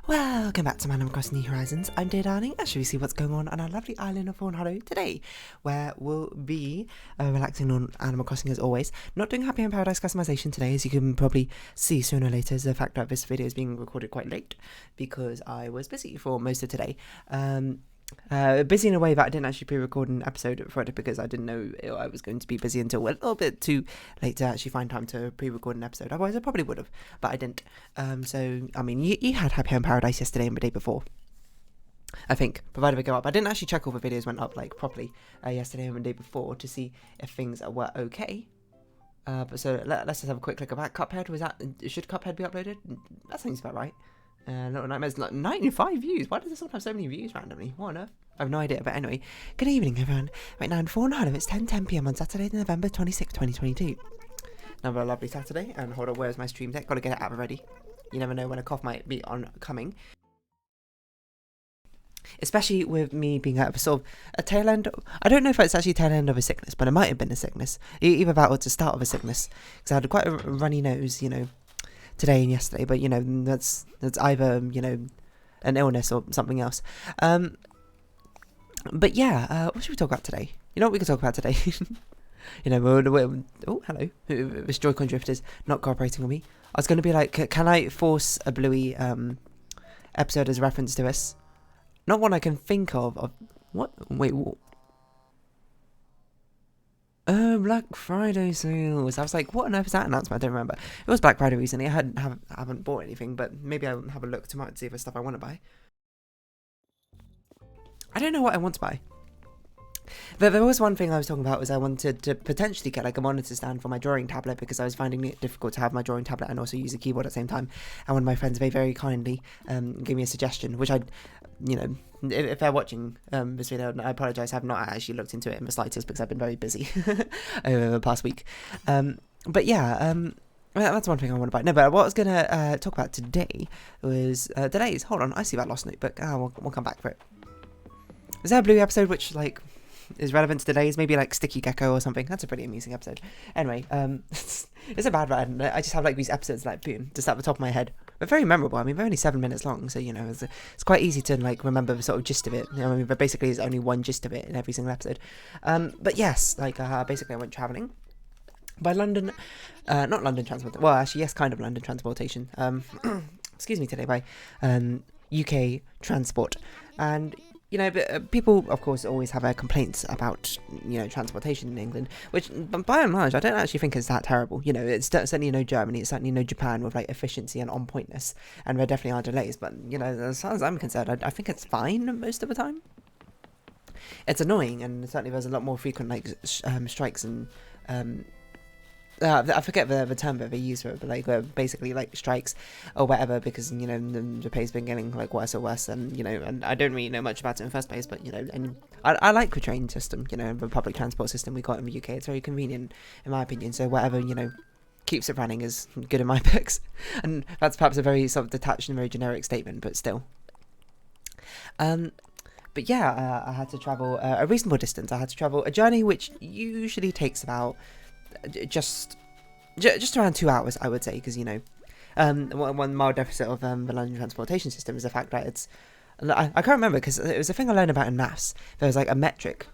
Welcome back to Animal Crossing New Horizons. I'm Dear Darling, and shall we see what's going on our lovely island of Fawnhollow today, where we'll be relaxing on Animal Crossing as always. Not doing Happy Home Paradise customization today, as you can probably see sooner or later, is the fact that this video is being recorded quite late, because I was busy for most of today. Busy in a way that I didn't actually pre-record an episode for it, because I didn't know I was going to be busy until a little bit too late to actually find time to pre-record an episode. Otherwise I probably would have, but I didn't. So I mean, you had Happy Home Paradise yesterday and the day before, I think, provided they go up. I didn't actually check all the videos went up like properly yesterday and the day before to see if things were okay. But so let's just have a quick look about Cuphead. Should Cuphead be uploaded? That seems about right. Little Nightmares, 95 views. Why does this one have so many views randomly? What on earth? I have no idea. But anyway, good evening, everyone. Right now in Fawnhallow, it's 10:10 p.m. on Saturday, November 26, 2022. Another lovely Saturday. And hold on, where's my stream deck? Gotta get it out already. You never know when a cough might be coming. Especially with me being at sort of a tail end. I don't know if it's actually tail end of a sickness, but it might have been a sickness. Either that or it's the start of a sickness. Because I had quite a runny nose, today and yesterday, but that's either an illness or something else. But yeah, what should we talk about today? You know what we could talk about today? Oh, hello. This Joy-Con drift is not cooperating with me. I was going to be like, can I force a Bluey episode as a reference to this? Not one I can think of. What? Wait, what? Black Friday sales. I was like, what on earth is that announcement? I don't remember. It was Black Friday recently. I haven't bought anything, but maybe I'll have a look tomorrow to see if there's stuff I want to buy. I don't know what I want to buy. There was one thing I was talking about, was I wanted to potentially get like a monitor stand for my drawing tablet, because I was finding it difficult to have my drawing tablet and also use a keyboard at the same time. And one of my friends very, very kindly gave me a suggestion, which if they're watching this video, I apologise, I have not actually looked into it in the slightest, because I've been very busy over the past week. But yeah, that's one thing I want to buy. No, but what I was going to talk about today was delays. Hold on, I see that lost notebook. We'll come back for it. Is there a Bluey episode which, like, is relevant to today's? Maybe like Sticky Gecko or something. That's a pretty amusing episode. Anyway, it's a bad one. I just have like these episodes like boom, just at the top of my head. But very memorable. I mean, they're only 7 minutes long, so it's quite easy to like remember the sort of gist of it. I mean, but basically there's only one gist of it in every single episode. But yes, like basically I went travelling by London, not London Transport. Well, actually, yes, kind of London Transportation. Excuse me today, by UK Transport. And people, of course, always have complaints about, transportation in England, which, by and large, I don't actually think is that terrible. It's certainly no Germany, it's certainly no Japan with, like, efficiency and on-pointness, and there definitely are delays, but, as far as I'm concerned, I think it's fine most of the time. It's annoying, and certainly there's a lot more frequent, like, strikes and, I forget the term that they use for it, but like basically like strikes or whatever, because the pay's been getting like worse or worse, and and I don't really know much about it in the first place, but and I like the train system, the public transport system we got in the UK. It's very convenient in my opinion, so whatever keeps it running is good in my books. And that's perhaps a very sort of detached and very generic statement, but still. But yeah, I had to travel a reasonable distance. I had to travel a journey which usually takes about just around 2 hours, I would say, because one mild deficit of the London transportation system is the fact that I can't remember, because it was a thing I learned about in maths. There was like a metric,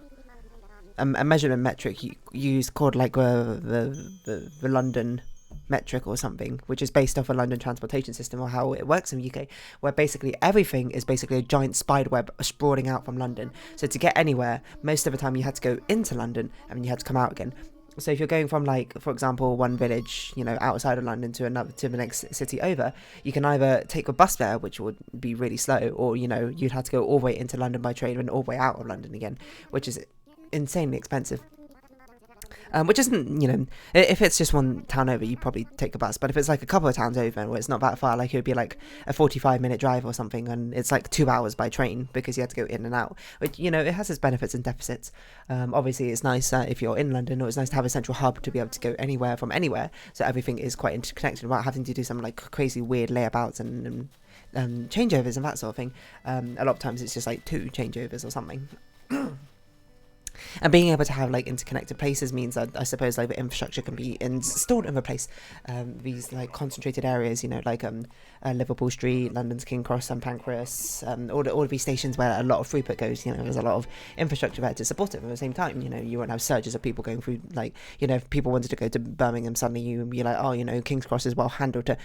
a measurement metric used called like the London metric or something, which is based off a London transportation system, or how it works in the UK, where basically everything is basically a giant spider web sprawling out from London. So to get anywhere, most of the time you had to go into London and you had to come out again. So if you're going from, like, for example, one village, outside of London to the next city over, you can either take a bus there, which would be really slow, or, you'd have to go all the way into London by train and all the way out of London again, which is insanely expensive. Which isn't, if it's just one town over, you probably take a bus. But if it's like a couple of towns over where it's not that far, like it would be like a 45-minute drive or something, and it's like 2 hours by train because you have to go in and out. Which, it has its benefits and deficits. Obviously, it's nice if you're in London, or it's nice to have a central hub to be able to go anywhere from anywhere. So everything is quite interconnected without having to do some like crazy weird layabouts and changeovers and that sort of thing. A lot of times it's just like 2 changeovers or something. And being able to have like interconnected places means that I suppose like the infrastructure can be installed and replaced. These like concentrated areas, you know, like Liverpool Street, London's King Cross, St Pancras, all of these stations where a lot of throughput goes. You know, there's a lot of infrastructure there to support it. But at the same time, you know, you won't have surges of people going through. Like, you know, if people wanted to go to Birmingham, suddenly you'd be like, oh, you know, King's Cross is well handled to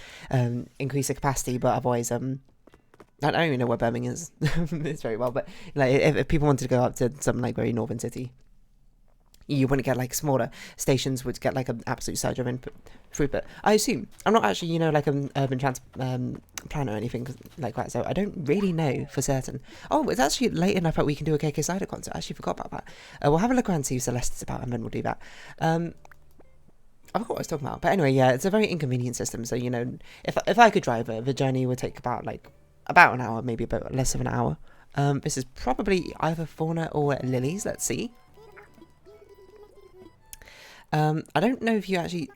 increase the capacity, but otherwise, I don't even know where Birmingham is. It's very well, but like if people wanted to go up to some like very northern city, you wouldn't get like smaller stations would get like an absolute surge of input throughput. I assume. I'm not actually, you know, like an urban planner or anything like that, so I don't really know for certain. Oh, it's actually late enough that we can do a KK Cider concert. I actually forgot about that. We'll have a look around and see what Celeste is about, and then we'll do that. I forgot what I was talking about, but anyway, yeah, it's a very inconvenient system. So, you know, if I could drive it, the journey would take about an hour, maybe a bit less of an hour. This is probably either Fauna or Lily's. Let's see. I don't know if you actually...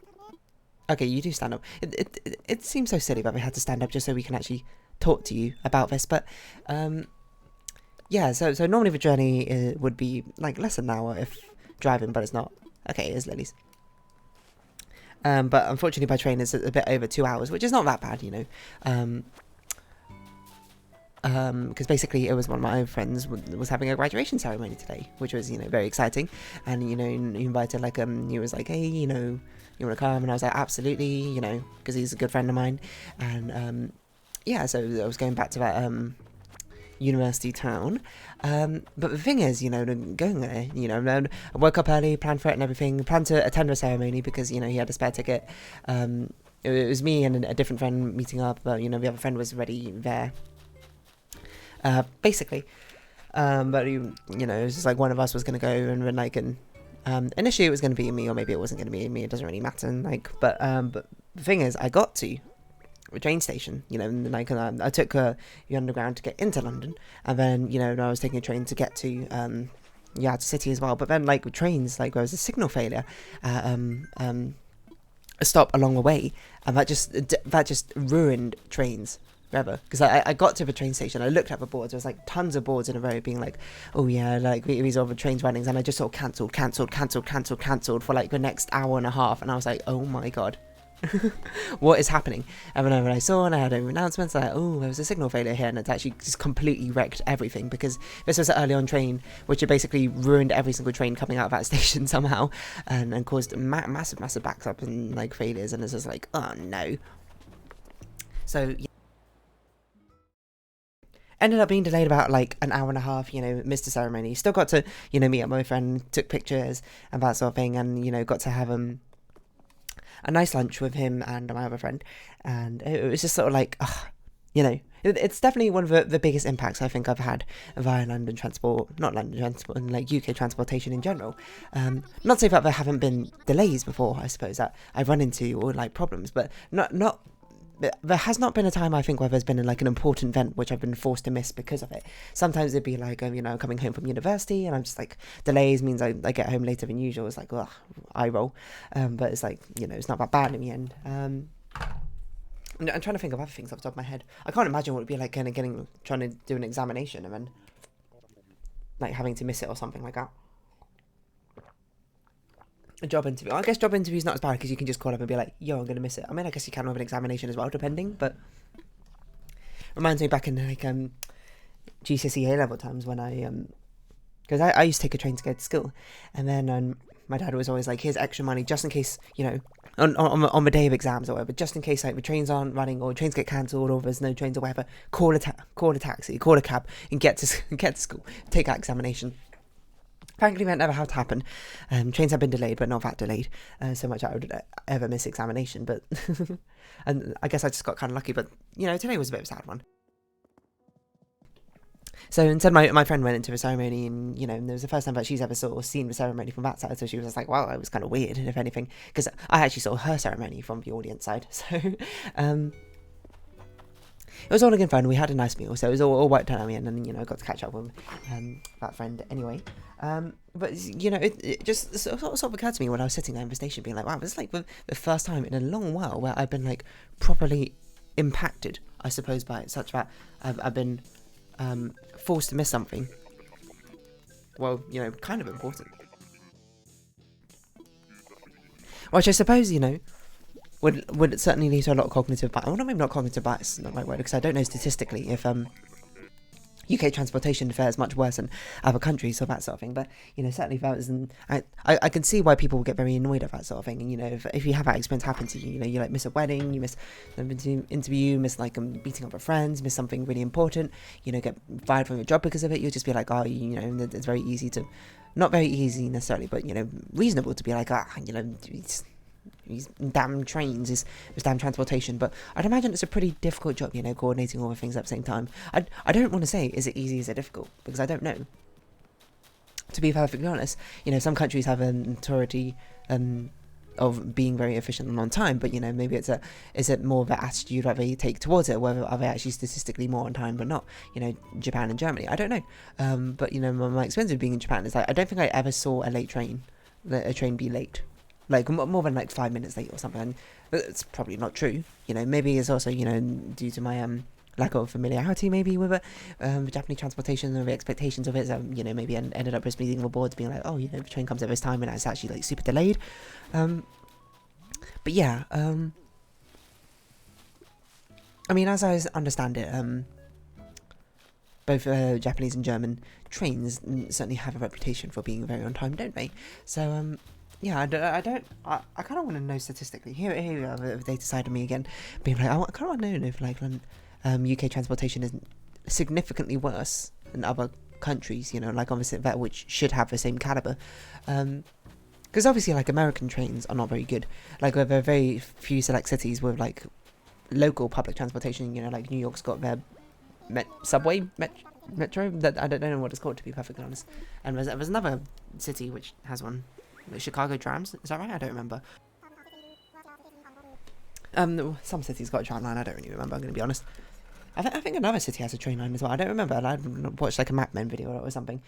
Okay, you do stand up. It seems so silly that we had to stand up just so we can actually talk to you about this, but yeah, so normally the journey would be like less than an hour if driving, but it's not. Okay, it is Lily's. But unfortunately by train it's a bit over 2 hours, which is not that bad, you know. Because basically it was one of my friends was having a graduation ceremony today, which was, you know, very exciting. And, you know, he invited like he was like, hey, you know, you want to come? And I was like, absolutely, you know, because he's a good friend of mine. And yeah, so I was going back to that university town. But the thing is, you know, going there, you know, I woke up early, planned for it and everything, planned to attend the ceremony because, you know, he had a spare ticket. It was me and a different friend meeting up, but, you know, the other friend was already there. Basically, but you know, it was just like one of us was going to go, and then like, initially it was going to be me, or maybe it wasn't going to be me. It doesn't really matter. Like, but the thing is, I got to the train station, you know, and like I took the underground to get into London, and then, you know, I was taking a train to get to to city as well. But then like with trains, like there was a signal failure, a stop along the way, and that just ruined trains. Because I got to the train station, I looked at the boards, there was like tons of boards in a row being like, oh yeah, like these are the trains running, and I just sort of cancelled for like the next hour and a half, and I was like, oh my god. What is happening? And then when I saw and I had announcements like, oh, there was a signal failure here, and it's actually just completely wrecked everything, because this was an early on train which had basically ruined every single train coming out of that station somehow, and caused massive backs up and like failures, and it's just like, oh no. So yeah. Ended up being delayed about like an hour and a half, you know, missed the ceremony. Still got to, you know, meet up with my friend, took pictures and that sort of thing, and, you know, got to have a nice lunch with him and my other friend. And it was just sort of like, you know, it's definitely one of the biggest impacts I think I've had via London transport, not London transport, and like UK transportation in general. Not to say that there haven't been delays before, I suppose, that I've run into, or like problems, but not there has not been a time, I think, where there's been like an important event which I've been forced to miss because of it. Sometimes it'd be like, you know, coming home from university, and I'm just like, delays means I get home later than usual. It's like, ugh, eye roll. But it's like, you know, it's not that bad in the end. I'm trying to think of other things off the top of my head. I can't imagine what it'd be like kind of trying to do an examination and then like having to miss it or something like that. A job interview. I guess job interview is not as bad because you can just call up and be like, yo, I'm going to miss it. I mean, I guess you can have an examination as well, depending, but reminds me back in like GCSE A-level times when because I used to take a train to go to school, and then my dad was always like, here's extra money just in case, you know, on the day of exams or whatever, just in case like the trains aren't running or trains get cancelled or there's no trains or whatever, call a taxi, call a cab and get to school, take that examination. Frankly, that never had to happen. Trains have been delayed, but not that delayed. So much I would ever miss examination. But and I guess I just got kind of lucky. But, you know, today was a bit of a sad one. So instead, my friend went into the ceremony, and, you know, it was the first time that she's ever sort of seen the ceremony from that side. So she was just like, wow, it was kind of weird, if anything. Because I actually saw her ceremony from the audience side. So it was all in good fun. We had a nice meal, so it was all worked out at the end, and, you know, I got to catch up with that friend anyway. But, you know, it just sort of occurred to me when I was sitting there in the station being like, wow, this is like the first time in a long while where I've been like properly impacted, I suppose, by it, such that I've been forced to miss something. Well, you know, kind of important. which I suppose, you know, would certainly lead to a lot of cognitive bias. Well, maybe not cognitive bias, not the right word, because I don't know statistically if UK transportation fares much worse than other countries or that sort of thing. But, you know, certainly that was, I can see why people will get very annoyed at that sort of thing. And, you know, if you have that experience happen to you, you know, you like miss a wedding, you miss an interview, miss like meeting up with friends, miss something really important, you know, get fired from your job because of it, you'll just be like, oh, you know, it's very easy to, not very easy necessarily, but, you know, reasonable to be like, you know, these damn trains, this damn transportation. But I'd imagine it's a pretty difficult job, you know, coordinating all the things at the same time. I don't want to say is it easy, is it difficult, because I don't know, to be perfectly honest. You know, some countries have an notoriety of being very efficient and on time, but, you know, maybe is it more of an attitude that they take towards it, whether are they actually statistically more on time but not, you know, Japan and Germany, I don't know. But, you know, my experience of being in Japan is like, I don't think I ever saw a train be late, like more than like 5 minutes late or something. It's probably not true, you know. Maybe it's also, you know, due to my lack of familiarity maybe with it, Japanese transportation and the expectations of it. You know, maybe ended up just reading the boards being like, oh, you know, the train comes at this time and it's actually like super delayed. But yeah, I mean, as I understand it, both Japanese and German trains certainly have a reputation for being very on time, don't they? So yeah, I kind of want to know statistically. Here we are, the data side of me again, being like, I kind of want to know if like UK transportation is significantly worse than other countries, you know, like obviously that which should have the same caliber. Because obviously, like, American trains are not very good. Like, there are very few select cities with like local public transportation. You know, like New York's got their metro. That I don't know what it's called, to be perfectly honest. And there's another city which has one. Chicago trams, is that right? I don't remember. Some cities got a tram line, I don't really remember, I'm going to be honest. I think another city has a train line as well, I don't remember, I watched like a Mapmen video or something.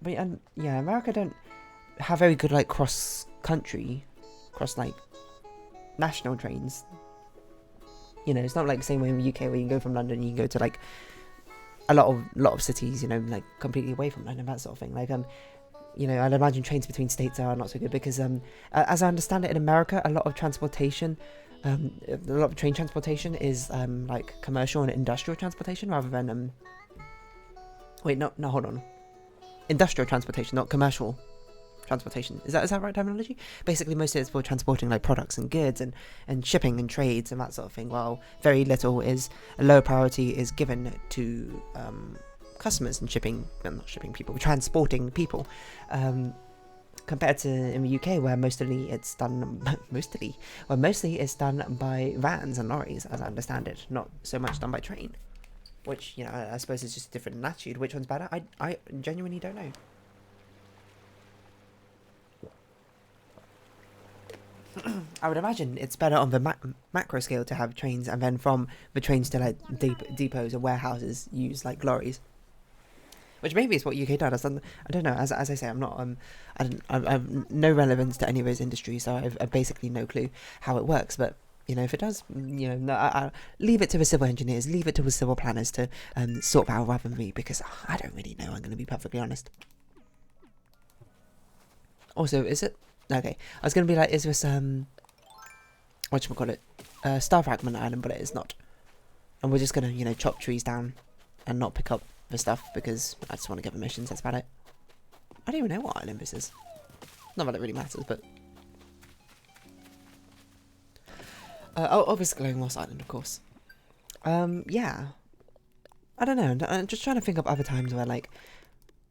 But yeah, America don't have very good like cross like national trains. You know, it's not like the same way in the UK where you can go from London, you can go to like a lot of cities, you know, like completely away from London, that sort of thing. Like you know, I'd imagine trains between states are not so good because, as I understand it, in America, a lot of train transportation is like commercial and industrial transportation rather than hold on, industrial transportation, not commercial transportation. Is that right terminology? Basically, most of it's for transporting like products and goods and shipping and trades and that sort of thing. While very little a lower priority is given to customers and transporting people, compared to in the UK where mostly it's done by vans and lorries, as I understand it, not so much done by train, which, you know, I suppose is just a different attitude. Which one's better? I genuinely don't know. I would imagine it's better on the macro scale to have trains, and then from the trains to like depots or warehouses use like lorries. Which maybe is what UK does. I don't know. As I say, I'm not. I have no relevance to any of those industries, so I've basically no clue how it works. But, you know, if it does, you know, no, I leave it to the civil engineers, leave it to the civil planners to sort that out rather than me, because I don't really know. I'm going to be perfectly honest. Also, is it okay? I was going to be like, is this whatchamacallit, Star Fragment Island, but it is not. And we're just going to, you know, chop trees down and not pick up the stuff because I just want to get the missions. That's about it. I don't even know what island this is. Not that it really matters, but obviously Glowing Moss Island, of course. Yeah, I don't know. I'm just trying to think of other times where like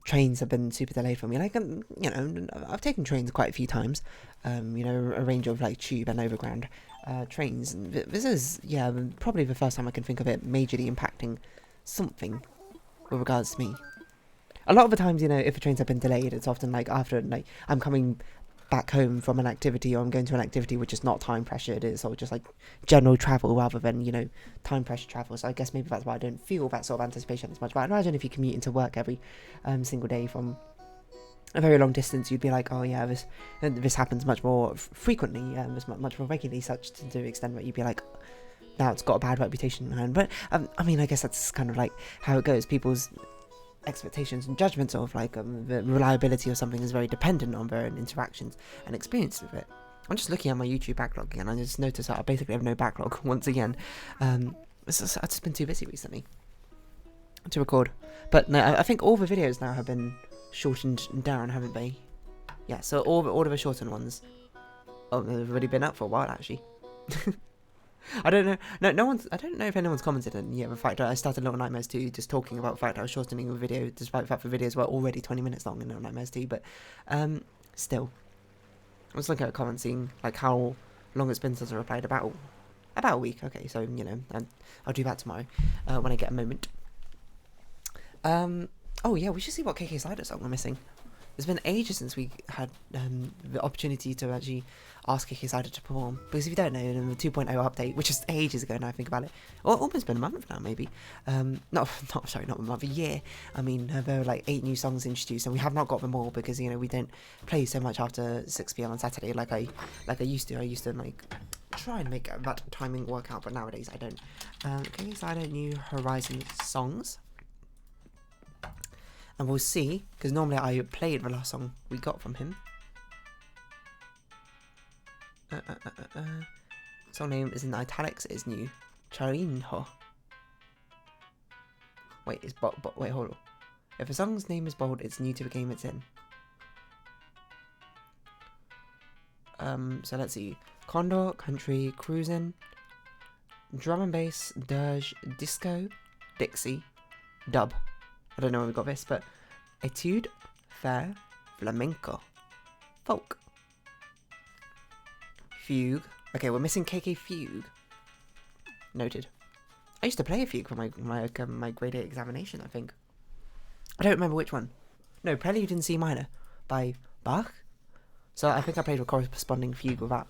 trains have been super delayed for me. Like, you know, I've taken trains quite a few times. You know, a range of like tube and overground trains. And this is, yeah, probably the first time I can think of it majorly impacting something with regards to me. A lot of the times, you know, if the trains have been delayed, it's often like after like I'm coming back home from an activity, or I'm going to an activity which is not time pressured. It's all just like general travel rather than, you know, time pressure travel. So I guess maybe that's why I don't feel that sort of anticipation as much. But I imagine if you commute into work every single day from a very long distance, you'd be like, oh yeah, this happens much more frequently, this much more regularly, such to the extent that you'd be like, now it's got a bad reputation. But I mean, I guess that's kind of like how it goes. People's expectations and judgments of like the reliability of something is very dependent on their own interactions and experience with it. I'm just looking at my YouTube backlog again, and I just noticed that I basically have no backlog once again. I've just been too busy recently to record. But no, I think all the videos now have been shortened down, haven't they? Yeah, so all of the shortened ones. Oh, they've already been up for a while actually. I don't know. No one's. I don't know if anyone's commented on the fact that I started Little Nightmares 2 just talking about the fact that I was shortening the video, despite the fact the videos were already 20 minutes long in Little Nightmares 2. But still, I was looking at comments, seeing like how long it's been since I replied. About a week. Okay, so I'll do that tomorrow when I get a moment. Oh yeah, we should see what KK Slider song we're missing. It's been ages since we had the opportunity to actually ask KK Slider to perform. Because if you don't know, in the 2.0 update, which is ages ago now I think about it, or almost been a month now maybe, not a month, a year. I mean, there were like 8 new songs introduced, and we have not got them all because we don't play so much after 6 PM on Saturday like I used to. I used to like try and make that timing work out, but nowadays I don't. KK Slider New Horizon songs. And we'll see, because normally I played the last song we got from him. Song name is in italics, it is new. Charinho. Wait, wait, hold on. If a song's name is bold, it's new to the game it's in. So let's see. Condor, Country, Cruisin', Drum and Bass, Dirge, Disco, Dixie, Dub. I don't know where we got this, but Etude, Fair, Flamenco, Folk, Fugue. Okay, we're missing KK Fugue. Noted. I used to play a fugue for my grade 8 examination, I think. I don't remember which one. No, Prelude in C minor by Bach. So I think I played a corresponding fugue with that.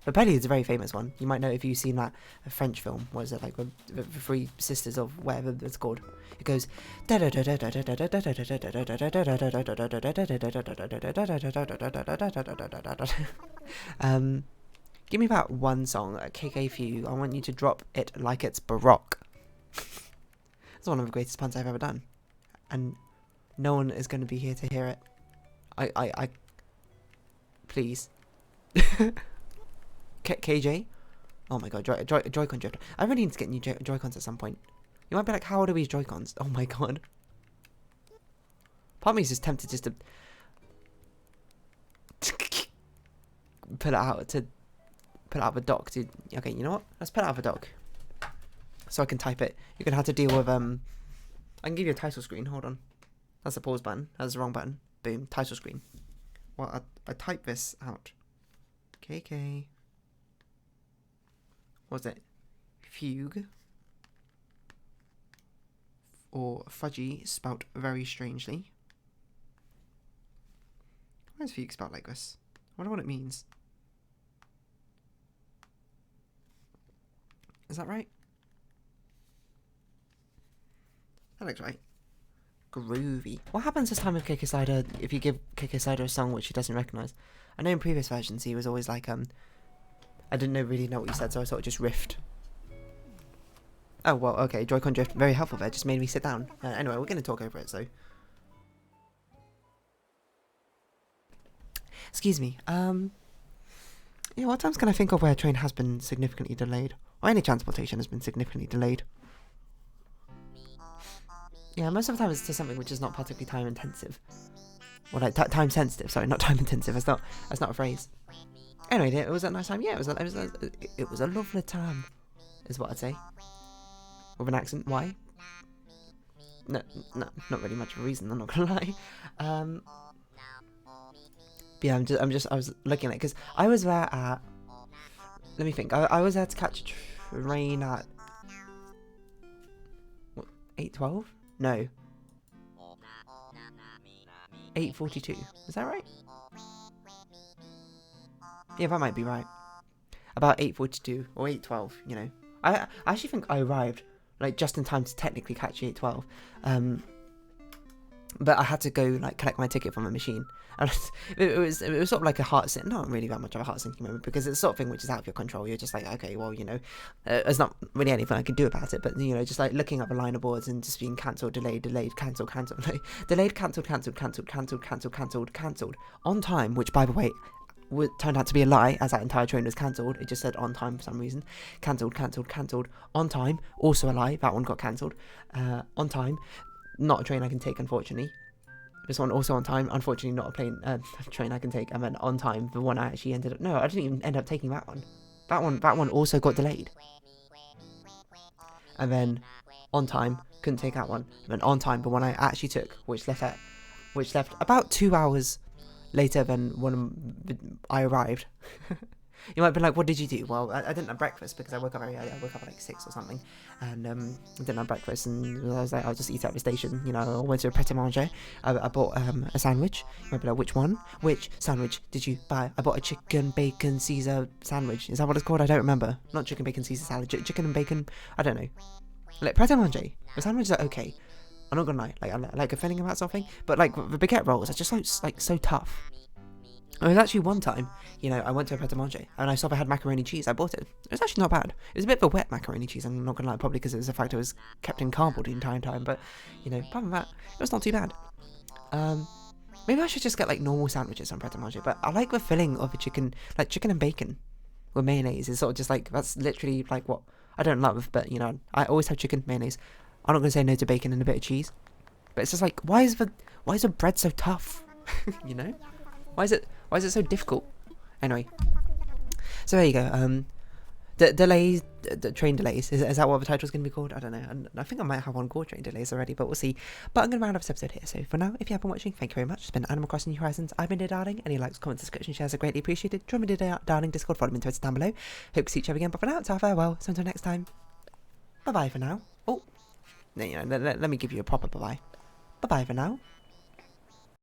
The Prelude's a very famous one. You might know if you've seen that French film. What is it, like the Three Sisters of whatever it's called? It goes. Give me that one song, KK Fugue. I want you to drop it like it's Baroque. It's one of the greatest puns I've ever done, and no one is going to be here to hear it. I please. KJ? Oh my god, Joy-Con drift. I really need to get new Joy-Cons at some point. You might be like, how old are these Joy-Cons? Oh my god. Part of me is just tempted just to put it out the dock. Okay, you know what? Let's put it out the dock. So I can type it. You're going to have to deal with, I can give you a title screen. Hold on. That's the pause button. That's the wrong button. Boom. Title screen. Well, I type this out. KK. What was it? Fugue. Or fudgy, spelt very strangely. Why is fugue spelt like this? I wonder what it means. Is that right? That looks right. Groovy. What happens this time with KK Slider if you give KK Slider a song which he doesn't recognise? I know in previous versions he was always like, I didn't really know what you said, so I sort of just riffed. Oh, well, okay, Joy-Con drift, very helpful there, just made me sit down. Anyway, we're going to talk over it, so. Excuse me, yeah, what times can I think of where a train has been significantly delayed? Or any transportation has been significantly delayed? Yeah, most of the time it's to something which is not particularly time intensive. Or like time sensitive, sorry, not time intensive, that's not a phrase. Anyway, it was a nice time, yeah, it was a lovely time, is what I'd say. With an accent, why? No, not really much of a reason, I'm not gonna lie. But yeah, I was looking at it, because I was there at, let me think, I was there to catch a train at, what, 8:12? No. 8:42, is that right? Yeah, that might be right. About 8:42 or 8:12, you know. I actually think I arrived like just in time to technically catch the 8:12. But I had to go like collect my ticket from a machine. And it was sort of like a not really that much of a heart sinking moment, because it's the sort of thing which is out of your control. You're just like, okay, well, there's not really anything I can do about it. But just like looking up a line of boards and just being cancelled, delayed, cancelled, delayed, cancelled on time. Which, by the way, turned out to be a lie, as that entire train was cancelled. It just said on time for some reason. Cancelled on time, also a lie. That one got cancelled. On time, not a train I can take, unfortunately. This one also on time, unfortunately not a train I can take. I meant on time, the one I actually ended up, no, I didn't even end up taking that one. That one also got delayed. And then on time, couldn't take that one. And then on time, the one I actually took, which left about 2 hours later than when I arrived. You might be like, what did you do? Well, I didn't have breakfast because I woke up very early. I woke up at like 6 or something, and I didn't have breakfast, and I was like, I'll just eat at the station. I went to a pret-a-manger. I bought a sandwich. You might be like, which one? Which sandwich did you buy? I bought a chicken, bacon, Caesar sandwich. Is that what it's called? I don't remember. Not chicken, bacon, Caesar salad. Chicken and bacon. I don't know. Like pret-a-manger. The sandwiches are okay. I'm not gonna lie. Like, I like a feeling about something, but like the baguette rolls are just so tough. It was actually one time, I went to a pret-a-manger and I saw they had macaroni cheese. I bought it. It was actually not bad. It was a bit of a wet macaroni cheese, I'm not gonna lie, probably because it was the fact it was kept in cardboard the entire time. But, apart from that, it was not too bad. Maybe I should just get like normal sandwiches on pret-a-manger. But I like the filling of the chicken, like chicken and bacon with mayonnaise. It's sort of just like, that's literally like what I don't love. But, I always have chicken, mayonnaise. I'm not gonna say no to bacon and a bit of cheese. But it's just like, why is the bread so tough? Why is it so difficult? Anyway, so there you go. The train delays. Is that what the title's going to be called? I don't know. I think I might have one called train delays already, but we'll see. But I'm going to round up this episode here. So for now, if you have been watching, thank you very much. It's been Animal Crossing New Horizons. I've been Dear Darling. Any likes, comments, description, shares are greatly appreciated. Join me Dear Darling Discord, follow me on Twitter down below. Hope to see each other again. But for now, it's our farewell. So until next time, bye bye for now. Oh, let me give you a proper bye bye. Bye bye for now.